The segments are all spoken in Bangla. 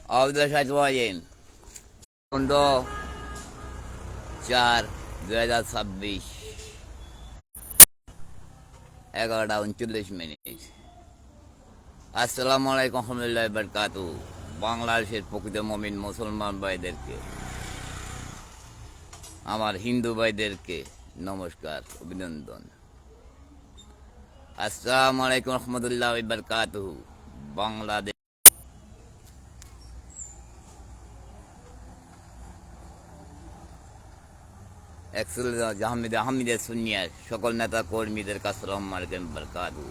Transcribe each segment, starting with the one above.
Abdullah Shahid 4/4/2026 11:39। আসসালামু আলাইকুম রহমতুল্লাহ বারকাতু। বাংলাদেশের প্রকৃত মমিন মুসলমান ভাইদেরকে, আমার হিন্দু ভাইদেরকে নমস্কার, অভিনন্দন। আসসালামু আলাইকুম রহমতুল্লাহ বারকাতু। বাংলাদেশ আহমেদের সুনিয়ার সকল নেতা কর্মীদের কাছে আসসালামু আলাইকুম বারকাতু।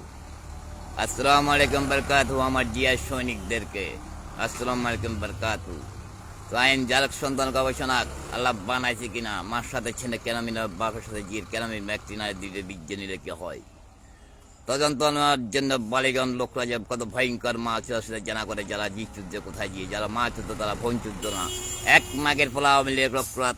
আসসালামু আলাইকুম বারকাতু। আমার জিয়া সৈনিকদেরকে আসসালামু আলাইকুম বারকাতু। তো আইন জালক সন্তান গবেষণা আল্লাহ বানাইছে কিনা, মার সাথে ছেলে কেন মিনা, বাপের সাথে জির কেন ব্যক্তি না দিলে বিজ্ঞানীরা কি হয় তদন্ত নেওয়ার জন্য বালিগণ লোকরা যে কত ভয়ঙ্কর মাছ সেটা জানা করে, যারা জিচুদ্দ কোথায় গিয়ে যারা মাছ হতো তারা বঞ্চুদ্দ না। এক মাগের পোলাও মিলে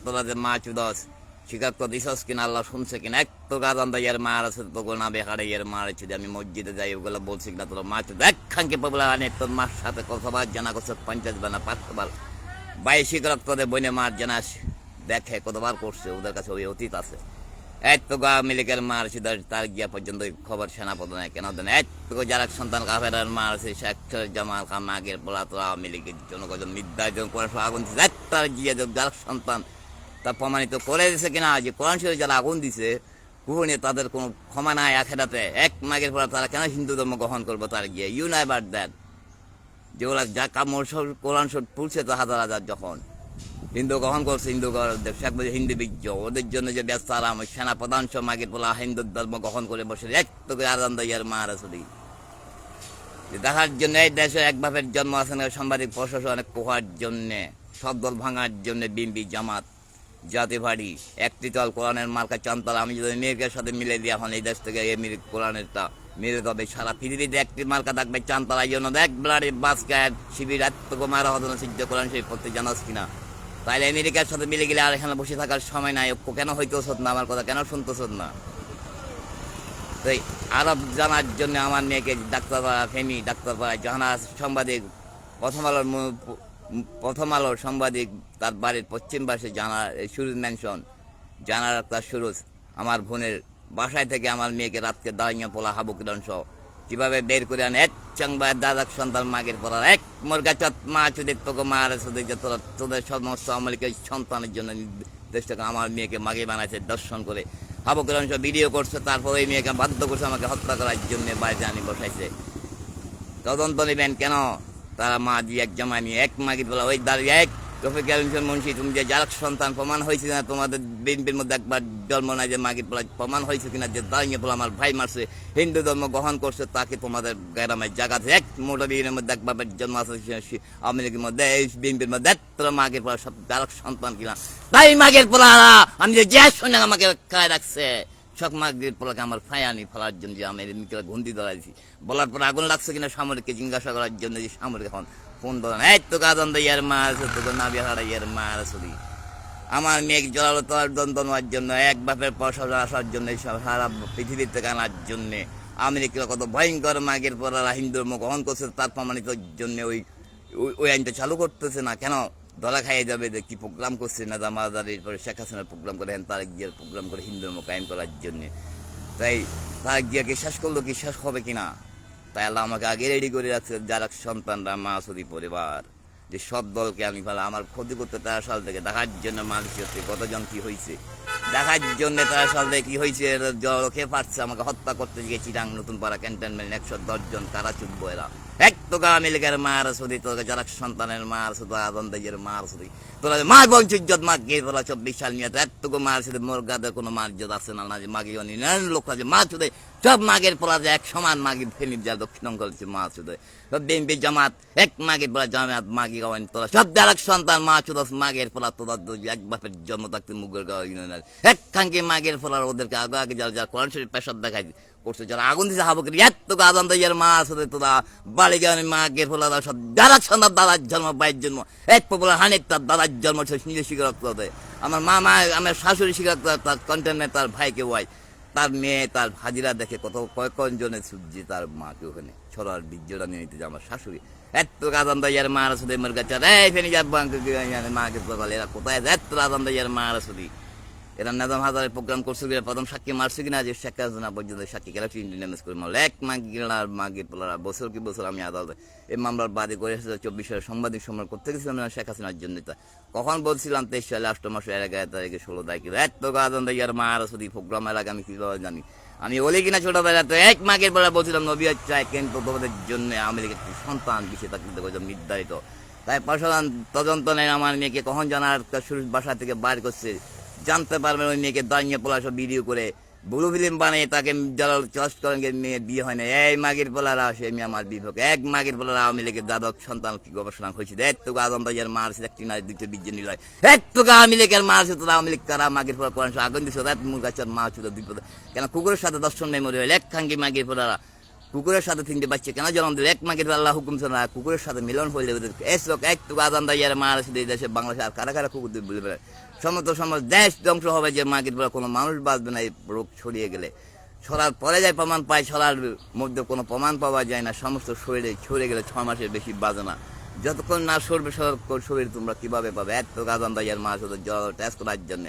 তোরা যে মাছ উদস স্বীকার করে দিস কিনা, আল্লাহ শুনছে কিনা। এক তো গাদান ইয়ের মার আছে তো না বেকারে ইয়ের মার আছে, আমি মসজিদে যাই ওগুলো বলছি কিনা তোরা মাছ এক খানকে পাবলা আনে তোর মার সাথে কতবার জানা করছে, 50 বার না 500 বার। 22 শিকার তোদের বইনে মার জানাস দেখে কতবার করছে, ওদের কাছে ওই অতীত আছে। এত গা মিলিকের মার আছে তার গিয়া পর্যন্ত খবর সেনাপদ নেয় কেন দেন। এত যারা সন্তান কাফের মার আছে শেখ জামাল খান আগের বলা তোরা মিলিকের জন্য কজন নির্ধারণ করে আগুন দিচ্ছে, তার গিয়ে যারা সন্তান তা প্রমাণিত করে দিছে কিনা যে কোরআন শরীফে যারা আগুন দিছে কুহনে তাদের কোনো ক্ষমা নাই আখেরাতে। এক মাগের পর তারা কেন হিন্দু ধর্ম গ্রহণ করবো, তার গিয়ে ইউ নেভার দ্যাট যেগুলা যা কামড় কোরআন শরীফ পুলছে তো হাজার হাজার যখন হিন্দু গ্রহণ করছে, হিন্দু শেখ মুজিব হিন্দু বীর্য ওদের জন্য যে ব্যস্ত আরাম সেনা প্রধান সব মাগের বলা হিন্দু ধর্ম গ্রহণ করে বসে এক তো আনন্দ ইয়ার মারাসুদি দেখার জন্য এই দেশে এক বাপের জন্ম আছে না। সাংবাদিক প্রশাসন অনেক পোহার জন্যে, সব দল ভাঙার জন্য বিএনপি জামাত জাতি ভাড়ি একটি দল কোরআনের মার্কা চান্তলা। আমি যদি মেয়েকের সাথে মিলে দিই এখন এই দেশ থেকে কোরআনেরটা মেরে তবে সারা পৃথিবীতে একটি মার্কা থাকবে চান্তলা। এই জন্য এক ব্লাডি বাস গায়ের শিবির এত মারা হতো না সিদ্ধ কোরআন সেই পড়তে জানাস কিনা। তাইলে আমেরিকার সাথে মিলে গেলে আর এখানে বসে থাকার সময় নাই। কেন হইতেছ না, আমার কথা কেন শুনতেছ না? তাই আরব জানার জন্য আমার মেয়েকে ডাক্তারপাড়া ফেমি ডাক্তারপাড়া জাহানাজ সাংবাদিক প্রথম আলোর সাংবাদিক তার বাড়ির পশ্চিম পাশে জানা সুরুজ ম্যানশন জানার তার সুরুজ আমার বোনের বাসায় থেকে আমার মেয়েকে রাতকে দাঁড়িয়ে পোলা হাবুকিরণ সহ কিভাবে বের করে আনে এক সংবাদ দাদা সন্তান মাগের পড়ার এক মুরগা চত মা চুদের তোকে মার তোরা তোদের সমস্ত আমলকে সন্তানের জন্য নির্দেশ থেকে আমার মেয়েকে মাগে বানাইছে দর্শন করে হাবুকিরণ সহ ভিডিও করছে। তারপর ওই মেয়েকে বাধ্য করছে আমাকে হত্যা করার জন্য বাড়িতে আনি বসাইছে। তদন্ত নেবেন কেন? তারা মা দিয়ে এক জামা নিয়ে এক মাগির বলা ওই দাঁড়িয়ে এক রফিকুল মুন্সি তুমি যে যারা সন্তান প্রমাণ হয়েছে না, তোমাদের বিএনপির মধ্যে একবার জন্ম নাই যে মাগির বলা প্রমাণ হয়েছে কিনা যে দাঁড়িয়ে বলে আমার ভাই মারছে হিন্দু ধর্ম গ্রহণ করছে, তাকে তোমাদের গ্রামে জায়গাতে এক মোটা বিয়ের মধ্যে এক বাপের জন্ম আছে আওয়ামী লীগের মধ্যে এই বিএনপির মধ্যে তোরা মাগের পড়া সব যারা সন্তান কিনা তাই মাগের পড়া আমি যে শুনে আমাকে খায় রাখছে সব মাগের পোলাকে আমার ফায়ানি ফেলার জন্য যে আমি মিকেলা ঘুন্দি ধরাইছি বলার পর আগুন লাগছে কিনা সামরিককে জিজ্ঞাসা করার জন্য যে সামরিক এখন ফোন ধরেন এই তো কাদন ইয়ার মা আছে তোকে না বিহারা ইয়ার মা আসলি আমার মেয়ে জলালো তোর দ্বন্দ্ব নেওয়ার জন্য এক বাপের পয়সা আসার জন্য সারা পৃথিবীর থেকে আনার জন্যে আমেরিকা কত ভয়ঙ্কর মাগের পরারা হিন্দু ধর্ম গ্রহণ করছে তার প্রমাণিত জন্য ওই আইনটা চালু করতেছে না কেন? ধরা খাইয়ে যাবে যে কি প্রোগ্রাম করছে না জামাদারির পরে শেখ হাসিনার প্রোগ্রাম করে তার গিয়ে প্রোগ্রাম করে হিন্দু ধর্ম কায়েম করার জন্যে। তাই তার গিয়ে কি শেষ করলো কি শেষ হবে কিনা, তাই আল্লাহ আমাকে আগে রেডি করে রাখছে যারা সন্তানরা মাসুদি পরিবার যে সব দলকে আমি ভালো আমার ক্ষতি করতে 13 সাল থেকে দেখার জন্য মানুষ হচ্ছে কতজন কি হয়েছে দেখার জন্য 13 সাল থেকে কি হয়েছে জলকে পারছে আমাকে হত্যা করতে গিয়ে চিটাং নতুন পাড়া ক্যান্টনমেন্ট 110 জন কারা চুপবো এরা এক তো আমেরিকার মার সুদি তোকে যারা সন্তানের মার শুধু আদন্দের মার সুদি তোরা মার বংশিজ্জত মা গিয়ে তোরা 24 সাল নিয়ে এতটুকু মার শুধু মোর গাদের কোনো মার ইজ্জত আছে না যে মাগি অনি লোকরা যে মা শুধু সব মাগের পড়া যে এক সমান মাগি ফেনির যা দক্ষিণ অঞ্চল মা শুধু সব বিএনপি জামাত এক মাগের পড়া জামাত মাগি গাওয়ান তোরা সব যারা সন্তান মা শুধু মাগের পড়া তোরা এক বাপের জন্ম থাকতে মুগের গাওয়া এক খানকে মাগের পড়ার ওদেরকে আগে আগে যারা যারা কোরআন শরীফ পেশাব দেখাই করছে যারা আগুন দিছে হাবুকের এত আদম ইয়ার মা আছে তোরা বাড়ি গানে মাগের ফোলা সব যারা সন্তান দাদার জন্ম ভাইয়ের জন্ম এক পপুলার হানিক তার দাদার জন্ম নিজে স্বীকারোক্ত হতে আমার মা আমার শাশুড়ি স্বীকারোক্ত তার কন্টেন্টে তার ভাইকে ওয়াই তার মেয়ে তার হাজিরা দেখে কত কয়েকজনের সূর্যি তার মাকে ওখানে ছড়ার বীর্যটা নিয়ে নিতে আমার শাশুড়ি এত আজান দাইয়ার মার সুদি মোর কাছে এই ফেনি যাব মাগরিব বলে এরা কোথায় এত আজান দাইয়ার মার সুদি এরা নাজাম হাজারের প্রোগ্রাম করছে কিনা প্রথম সাক্ষী মারছে কিনা যে শেখ হাসিনা পর্যন্ত সাক্ষী গেলা ইন্ডিয়ান করে মারল এক মাগির পোলারা বছর কি বছর আমি আদালতে এই মামলার বাদী করে এসেছে 24 সালে সাংবাদিক সম্মেলন করতে গেছিলাম শেখ হাসিনার জন্য কখন বলছিলাম 23 সালে 8 মাসে 11 তারিখে 16 তারিখে এত আজান দাইয়ার মার সুদি প্রোগ্রাম এর আগে আমি কিভাবে জানি আমি বলি কিনা ছোটবেলা তো এক মাগের বেলা বলছিলাম নবী চাই কিন্তু তোমাদের জন্য আমি একটি সন্তান বিষয় তাকে নির্ধারিত তাই প্রশাসন তদন্ত নেই আমার মেয়েকে কখন জানার শুরু বাসা থেকে বার করছে জানতে পারবেন ওই মেয়েকে দাঁড়িয়ে পোলা সব ভিডিও করে ব্লু ফিল্ম বানিয়ে তাকে যারা চাষ করেন মেয়ের বিয়ে হয় না এই মাগের পোলারা সে মেয়ে আমার বিপক্ষে এক মাগের পোলারা আওয়ামী লীগের দাদক সন্তান কি গবেষণা হয়েছিল এত আদম তাজার মারছে একটি না দুটো বিজ্ঞান নিল এত আওয়ামী লীগের মারছে তোরা আওয়ামী লীগ কারা মাগের পোলা কোরআন আগুন দিচ্ছে এত মুখ গাছের মা ছিল দুই কেন কুকুরের সাথে দর্শন নেই মরে হইল এক খাঙ্গি মাগের পোলারা কুকুরের সাথে তিনটে বাচ্চা কেন জন্ম দিল এক মাগের আল্লাহ হুকুম ছিল না কুকুরের সাথে মিলন হইলে এস লোক একটু আদান দাইয়ার মারছে এই দেশে বাংলাদেশে আর কারা কারা কুকুর দিয়ে বলে সমস্ত সমাজ দেশ ধ্বংস হবে যে মাগের পোলা কোনো মানুষ বাঁচবে না এই রোগ ছড়িয়ে গেলে ছড়ার পরে যায় প্রমাণ পায় ছড়ার মধ্যে কোনো প্রমাণ পাওয়া যায় না সমস্ত শরীরে ছড়ে গেলে 6 মাসের বেশি বাজে না যতক্ষণ না সরবে শরীর তোমরা কিভাবে পাবে এত আদান দাইয়ার মাছ টেস্ট করার জন্য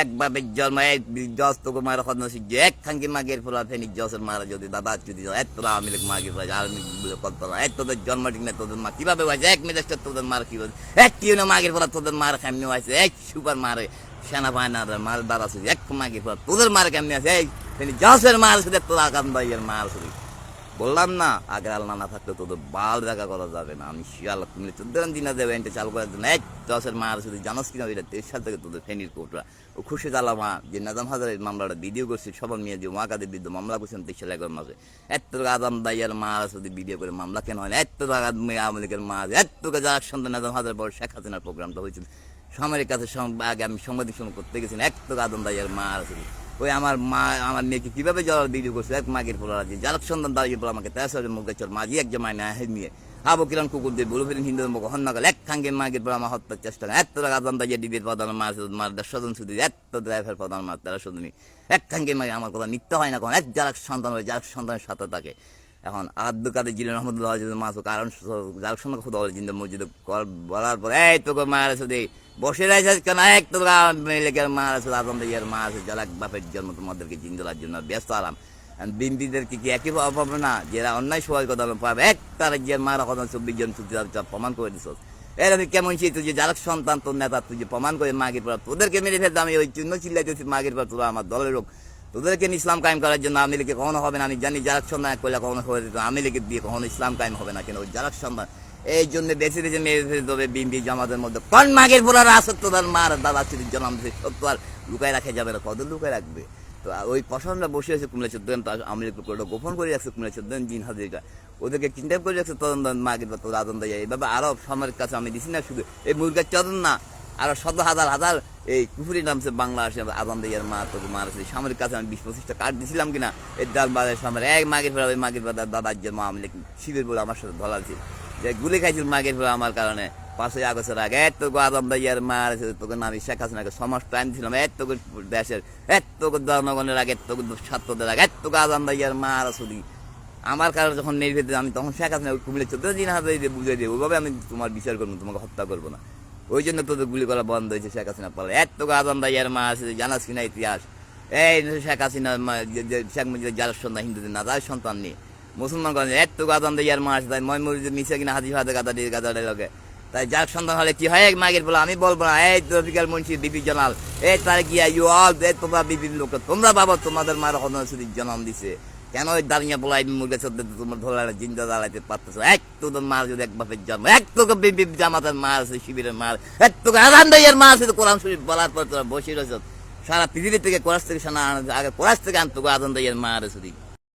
এক বাপের জন্ম এক জজ তোকে মারা কথা যে এক খাঙ্কি মাগের ফোলা ফেনি জসের মারা যদি দাদা যদি এত আওয়ামী লীগ মাগের ফোলা আর্মি কত এক তোদের জন্ম ঠিক না তোদের মা কিভাবে হয়েছে এক মিনিস্টার তোদের মার কি বলছে এক কি মাগের ফোলা তোদের মার কেমনি হয়েছে এক সুপার মারে সেনা বাহিনী মার দাঁড়া এক মাগের ফোলা তোদের মার কেমনি আছে এই ফেনি জসের মার শুধু তোর আগাম দাইয়ের মার শুধু বললাম না আগে আল্লাহ না থাকলে তোদের বাল দেখা করা যাবে না আমি শিয়াল তুমি 14 দিন দেবে এনটা চালু করার জন্য এক দশের মার শুধু জানোস কিনা ওইটা 23 সাল থেকে তোদের ফেনির কোটরা ও খুশি জালামা যে নাজাম হাজারের মামলাটা ভিডিও করছে সবার মেয়ে যে ওয়াকাদের বিরুদ্ধে মামলা করছেন 23 সালে 11 মাসে এত আদম দাইয়ার মার শুধু ভিডিও করে মামলা কেন হয় না এত টাকা আওয়ামী লীগের মার এত যার সন্তান নাজাম হাজার বড় শেখ হাসিনার প্রোগ্রামটা হয়েছিল সামরিক কাছে আগে আমি সাংবাদিক সম্মেলন করতে গেছিলাম এক আদম দাইয়ার মার শুধু ওই আমার মা আমার মেয়েকে কিভাবে জল ভিডিও করছে এক মাগের পোলা আছে যার সন্তান দাঁড়িয়ে পড়া আমাকে 13 মুখ চল মাঝি এক জমায় না নিয়ে আবু কিরণ কুকুর দিয়ে বলে ফেলেন হিন্দু মুখ হন্যকাল এক খাঙ্গের মাগের পর আমার হত্যার চেষ্টা এত টাকা আদান দাঁড়িয়ে ডিবির প্রধান মাছ মার 10 জন শুধু এত ড্রাইভার প্রধান মার 13 জন এক খাঙ্গের মাগে আমার কথা নিত্য হয় না কোন এক যার সন্তান হয় যার সন্তানের সাথে থাকে এখন আব্দুল কাদের জিলেন রহমতুল্লাহ মাছ কারণ যার সঙ্গে খুদা জিন্দা মসজিদে বলার পর এই তোকে মার আছে বসে রয়েছে কেন এক তো লেগের মা আছে আদম দাইয়ার মা আছে যারা বাপের জন্ম তোমাদেরকে জিন্দলার জন্য ব্যস্ত আলাম বিন্দিদেরকে কি একই পাবে না যারা অন্যায় সবাই কথা পাবে এক তার যে মারা কথা 24 জন প্রমাণ করে দিস এর আমি কেমন সেই তুই যে যারা সন্তান তোর নেতা তুই যে প্রমাণ করে মাগের পর তোদেরকে মেরে ফেলতে আমি ওই চিহ্ন চিল্লাইতেছি মাগের পর তোরা আমার দলের লোক তোদেরকে ইসলাম কায়েম করার জন্য আওয়ামী লীগে কখনো হবে না আমি জানি যারা সন্তান করলে কখনো হয়ে যেত আওয়ামী লীগের দিয়ে কখনো ইসলাম কায়েম হবে না কেন ওই যারা সন্তান এই জন্য বেশি বেশি মেরে ফেলে দেবে বিএনপি জামাতের মধ্যে কোন মাগের পোলার আসত তোদের মার দাদা চুরির জন্ম সত্য আর লুকায় রাখা যাবে না কত লুকায় রাখবে তো ওই প্রশাসনরা বসে আছে কুমিল্লা 14 আমি গোপন করে রাখছে কুমিল্লা 14 জিন হাজিরা ওদেরকে কিডন্যাপ করে রাখছে তদন্ত মাগের তোর আদম দাইয়া এইভাবে আরো সমাজের কাছে আমি দিছি না শুধু এই মুরগার চদন না আরো শত হাজার হাজার এই কুফুরি নামছে বাংলাদেশে আদম দাইয়ার মা তোকে মারছে সামরিক কাছে আমি 20-25টা কার্ড দিছিলাম কিনা এই ডাল বাজার সামনে এক মাগের ফেরা ওই মাগের দাদার জন্ম আমি শিবির বলে আমার সাথে ধলালছি যে গুলি খাইছিল মাগের ফেরা আমার কারণে 5 আগস্টের আগে এত আদম দাইয়ার মার তোকে আমি শেখ হাসিনাকে সমাজ টাইম ছিলাম এত দেশের এত জনগণের আগে এত ছাত্রদের আগে এত আদম দাইয়ার মার শুধু আমার কারণে যখন নির্ভেদ আমি তখন শেখ হাসিনা কুমিল্লা 14 দিন হাতে বুঝে দিয়ে ওইভাবে আমি তোমার বিচার করবো তোমাকে হত্যা করবো না ওই জন্য তোদের গুলি করা বন্ধ হয়েছে শেখ হাসিনা পালা এত আদম দাইয়ার মা আছে জানাস কিনা ইতিহাস এই শেখ হাসিনা শেখ মুজিবের যার সন্তান হিন্দুদের না যার সন্তান নেই মুসলমান করেন এত আদম দাইয়ার মা আছে তাই ময়মুরিদের মিশে কিনা হাজি হাতে গাদা লোকে তাই যার সন্তান হলে কি হয় মাগের বলে আমি বলবো না এই রফিকাল মুন্সি বিপি জানাল এই তার গিয়া ইউ অল তোমরা বিপির লোক তোমরা বাবা তোমাদের মার হন শুধু জন্ম দিছে কেন ওই দাঁড়িয়ে বলাই মুরগা চোদ্দ তোমার ধরে জিন্দা দাঁড়াইতে পারতেছো এক তোদের মার যদি এক বাপের জন্ম এক তোকে বিপি জামাতের মার আছে শিবিরের মার এক তোকে আদান দাইয়ার মার আছে কোরআন শরীফ বলার পর তোরা বসে রয়েছ সারা পৃথিবী থেকে কোরআশ থেকে আগে কোরআশ থেকে আনতো আদান দাইয়ার মার আছে